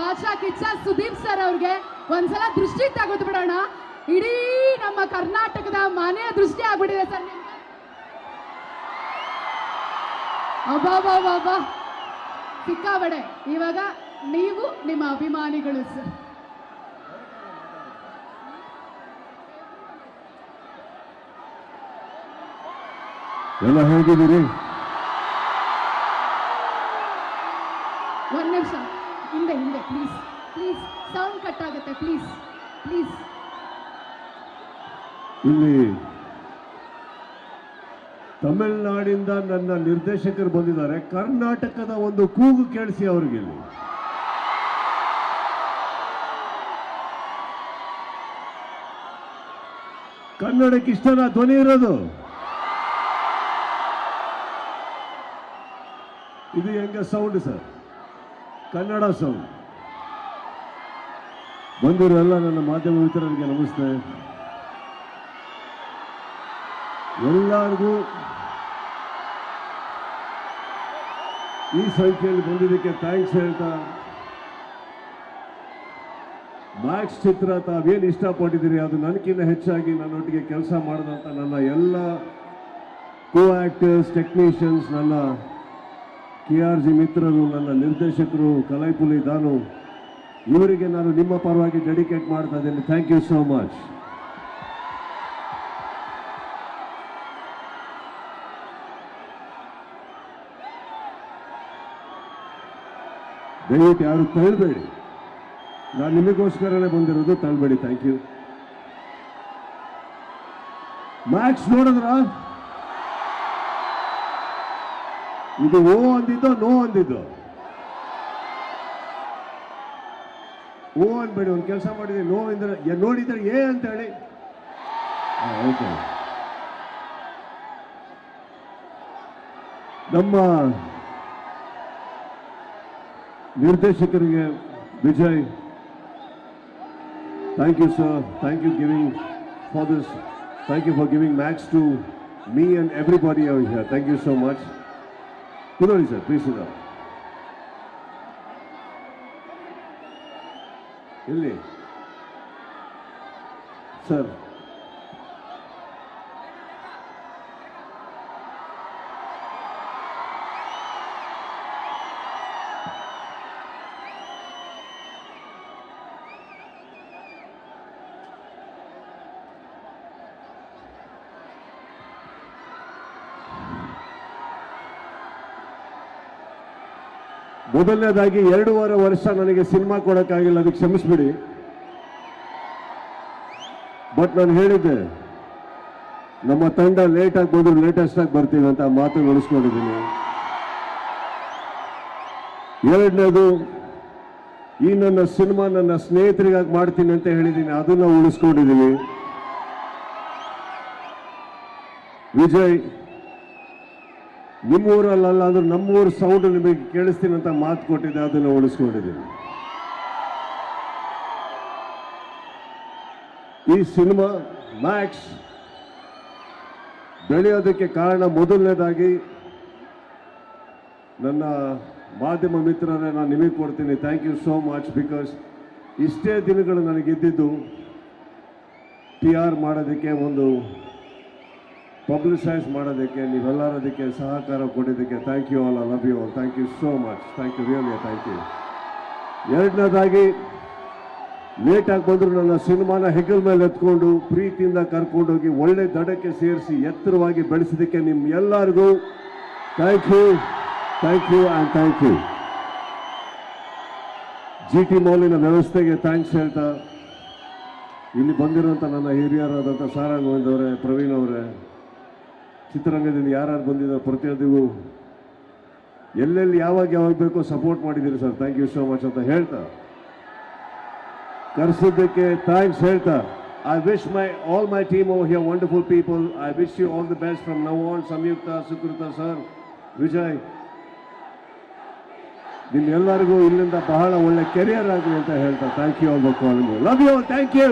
ಬಾದ್ಶಾ Kichcha Sudeep sir ಅವ್ರಿಗೆ ಒಂದ್ಸಲ ದೃಷ್ಟಿ ತೆಗೆದು ಬಿಡೋಣ. ಇಡೀ ನಮ್ಮ ಕರ್ನಾಟಕದ ಮನೆಯ ದೃಷ್ಟಿ ಆಗ್ಬಿಟ್ಟಿದೆ ಸರ್ ನಿಮ್ಗೆ. ಅಬ್ಬಾ ಸಿಕ್ಕಾಬಡೆ. ಇವಾಗ ನೀವು ನಿಮ್ಮ ಅಭಿಮಾನಿಗಳು ಸರ್. ಎಲ್ಲ ಹೇಗಿದ್ದೀರಿ? ಒಂದ್ ನಿಮಿಷ ಹಿಂದೆ ಪ್ಲೀಸ್ ಪ್ಲೀಸ್, ಸೌಂಡ್ ಕಟ್ ಆಗುತ್ತೆ ಪ್ಲೀಸ್ ಪ್ಲೀಸ್. ಇಲ್ಲಿ ತಮಿಳುನಾಡಿಂದ ನನ್ನ ನಿರ್ದೇಶಕರು ಬಂದಿದ್ದಾರೆ. ಕರ್ನಾಟಕದ ಒಂದು ಕೂಗು ಕೇಳಿಸಿ ಅವ್ರಿಗೆ. ಇಲ್ಲಿ ಕನ್ನಡಕ್ಕೆ ಇಷ್ಟನ ಧ್ವನಿ ಇರೋದು? ಇದು ಹೆಂಗ ಸೌಂಡ್ ಸರ್? ಕನ್ನಡ ಸೌಂಡ್. ಬಂದಿರೋಲ್ಲ ನನ್ನ ಮಾಧ್ಯಮ ಮಿತ್ರರಿಗೆ ನಮಸ್ತೆ. ಎಲ್ಲರಿಗೂ ಈ ಸಂಖ್ಯೆಯಲ್ಲಿ ಬಂದಿದ್ದಕ್ಕೆ ಥ್ಯಾಂಕ್ಸ್ ಹೇಳ್ತಾ, ಮ್ಯಾಕ್ಸ್ ಚಿತ್ರ ತಾವೇನು ಇಷ್ಟಪಟ್ಟಿದ್ದೀರಿ ಅದು ನನಗಿಂತ ಹೆಚ್ಚಾಗಿ ನನ್ನೊಟ್ಟಿಗೆ ಕೆಲಸ ಮಾಡಿದಂಥ ನನ್ನ ಎಲ್ಲ ಕೋ ಆಕ್ಟರ್ಸ್, ಟೆಕ್ನಿಷಿಯನ್ಸ್, ನನ್ನ KRG ಮಿತ್ರರು, ನನ್ನ ನಿರ್ದೇಶಕರು ಕಲೈಪುಲಿ ದಾನು, ಇವರಿಗೆ ನಾನು ನಿಮ್ಮ ಪರವಾಗಿ ಡೆಡಿಕೇಟ್ ಮಾಡ್ತಾ ಇದ್ದೇನೆ. Thank you so much. ದಯವಿಟ್ಟು ಯಾರು ತಳ್ಬೇಡಿ, ನಾನು ನಿಮಗೋಸ್ಕರನೇ ಬಂದಿರೋದು, ತಳ್ಬೇಡಿ. Thank you. ಮ್ಯಾಕ್ಸ್ ನೋಡಿದ್ರ? ಇದು ಓ ಅಂದಿದ್ದೋ ನೋ ಅಂದಿದ್ದು? ಓ ಅನ್ಬೇಡಿ, ಒಂದು ಕೆಲಸ ಮಾಡಿದ್ರಿ, ನೋ ಅಂದ್ರೆ ನೋಡಿದ್ರೆ ಏ ಅಂತ ಹೇಳಿ. ಓಕೆ. ನಮ್ಮ ನಿರ್ದೇಶಕರಿಗೆ Vijay, thank you sir. Thank you giving for this. Thank you for giving max to me and everybody over here. Thank you so much. ಕೂತ್ಕೊಳ್ಳಿ ಸರ್, ಪ್ಲೀಸ್. ಇಲ್ಲಿ ಸರ್, ಮೊದಲನೇದಾಗಿ 2.5 ವರ್ಷ ನನಗೆ ಸಿನಿಮಾ ಕೊಡೋಕ್ಕಾಗಿಲ್ಲ, ಅದಕ್ಕೆ ಕ್ಷಮಿಸ್ಬಿಡಿ. ಬಟ್ ನಾನು ಹೇಳಿದ್ದೆ, ನಮ್ಮ ತಂಡ ಲೇಟಾಗಿ ಬಂದ್ರು ಲೇಟೆಸ್ಟ್ ಆಗಿ ಬರ್ತೀವಿ ಅಂತ ಮಾತು ಉಳಿಸ್ಕೊಂಡಿದ್ದೀನಿ. ಎರಡನೇದು, ಈ ನನ್ನ ಸಿನಿಮಾ ನನ್ನ ಸ್ನೇಹಿತರಿಗಾಗಿ ಮಾಡ್ತೀನಿ ಅಂತ ಹೇಳಿದ್ದೀನಿ, ಅದನ್ನ ಉಳಿಸ್ಕೊಂಡಿದ್ದೀನಿ. ವಿಜಯ್, ನಿಮ್ಮೂರಲ್ಲ ಅಂದ್ರೆ ನಮ್ಮೂರು ಸೌಂಡ್ ನಿಮಗೆ ಕೇಳಿಸ್ತೀನಿ ಅಂತ ಮಾತು ಕೊಟ್ಟಿದ್ದೆ, ಅದನ್ನು ಉಳಿಸ್ಕೊಂಡಿದ್ದೀನಿ. ಈ ಸಿನಿಮಾ ಮ್ಯಾಕ್ಸ್ ಬೆಳೆಯೋದಕ್ಕೆ ಕಾರಣ ಮೊದಲನೇದಾಗಿ ನನ್ನ ಮಾಧ್ಯಮ ಮಿತ್ರರೇ ನಾನು ನಿಮಗೆ ಕೊಡ್ತೀನಿ. Thank you so much. Because ಇಷ್ಟೇ ದಿನಗಳು ನನಗಿದ್ದಿದ್ದು PR ಮಾಡೋದಕ್ಕೆ, ಒಂದು ಪಬ್ಲಿಸೈಸ್ ಮಾಡೋದಕ್ಕೆ, ನೀವೆಲ್ಲರೂ ಅದಕ್ಕೆ ಸಹಕಾರ ಕೊಟ್ಟಿದ್ದಕ್ಕೆ thank you all. I love you all. Thank you so much. Thank you, really thank you. ಎರಡನೇದಾಗಿ, ಲೇಟಾಗಿ ಬಂದರೂ ನನ್ನ ಸಿನಿಮಾನ ಹೆಗಲ ಮೇಲೆ ಎತ್ಕೊಂಡು ಪ್ರೀತಿಯಿಂದ ಕರ್ಕೊಂಡೋಗಿ ಒಳ್ಳೆ ದಡಕ್ಕೆ ಸೇರಿಸಿ ಎತ್ತರವಾಗಿ ಬೆಳೆಸಿದ್ದಕ್ಕೆ ನಿಮ್ಮ ಎಲ್ಲರಿಗೂ thank you, thank you and thank you. GT ಮೌಲಿನ ವ್ಯವಸ್ಥೆಗೆ ಥ್ಯಾಂಕ್ಸ್ ಹೇಳ್ತಾ, ಇಲ್ಲಿ ಬಂದಿರುವಂಥ ನನ್ನ ಹಿರಿಯರಾದಂಥ ಸಾರಾ ಗೋವಿಂದ್ ಅವರೇ, ಪ್ರವೀಣ್ ಅವರೇ, ಚಿತ್ರರಂಗದಿಂದ ಯಾರು ಬಂದಿದ್ದಾರೆ ಪ್ರತಿಯೊಂದಿಗೂ ಎಲ್ಲೆಲ್ಲಿ ಯಾವಾಗ ಬೇಕೋ ಸಪೋರ್ಟ್ ಮಾಡಿದ್ದೀರಿ sir. Thank you so much ಅಂತ ಹೇಳ್ತಾ, ಕರೆಸಿದ್ದಕ್ಕೆ ಥ್ಯಾಂಕ್ಸ್ ಹೇಳ್ತಾ, I wish all my team over here wonderful people. I wish you all the best from now on. Samyuktha, Sukrutha sir, Vijay, ನಿಮ್ಮೆಲ್ಲರಿಗೂ ಇಲ್ಲಿಂದ ಬಹಳ ಒಳ್ಳೆ ಕೆರಿಯರ್ ಆಗಲಿ ಅಂತ ಹೇಳ್ತಾ thank you all for calling. Love you, thank you.